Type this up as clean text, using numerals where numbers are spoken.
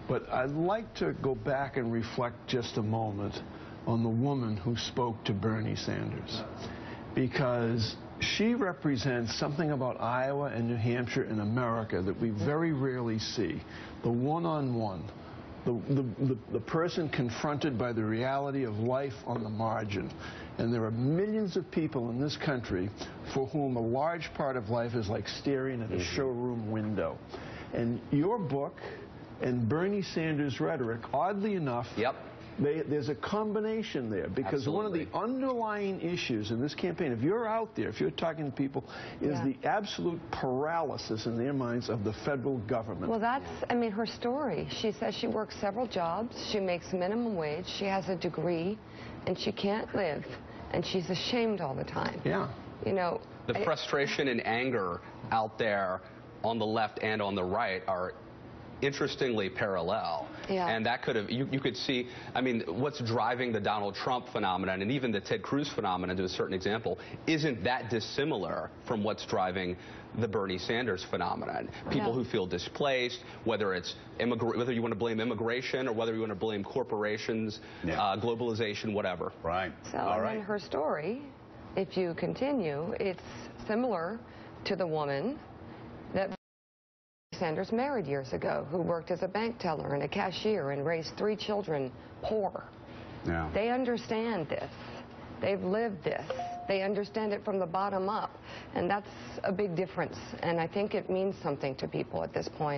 But I'd like to go back and reflect just a moment on the woman who spoke to Bernie Sanders, because she represents something about Iowa and New Hampshire and America that we very rarely see. The one-on-one, the person confronted by the reality of life on the margin. And there are millions of people in this country for whom a large part of life is like staring at a showroom window. And your book and Bernie Sanders' rhetoric, oddly enough, there's a combination there, because one of the underlying issues in this campaign, if you're out there, if you're talking to people, is the absolute paralysis in their minds of the federal government. Well, that's, I mean, her story. She says she works several jobs, she makes minimum wage, she has a degree, and she can't live, and she's ashamed all the time. Yeah. You know, the frustration and anger out there on the left and on the right are interestingly parallel. And that could have, you could see, I mean, what's driving the Donald Trump phenomenon and even the Ted Cruz phenomenon to a certain example isn't that dissimilar from what's driving the Bernie Sanders phenomenon. People who feel displaced, whether it's whether you want to blame immigration or whether you want to blame corporations, globalization, whatever. Right. So, and her story, if you continue, it's similar to the woman that Sanders married years ago, who worked as a bank teller and a cashier and raised 3 children poor. They understand this. They've lived this. They understand it from the bottom up. And that's a big difference. And I think it means something to people at this point.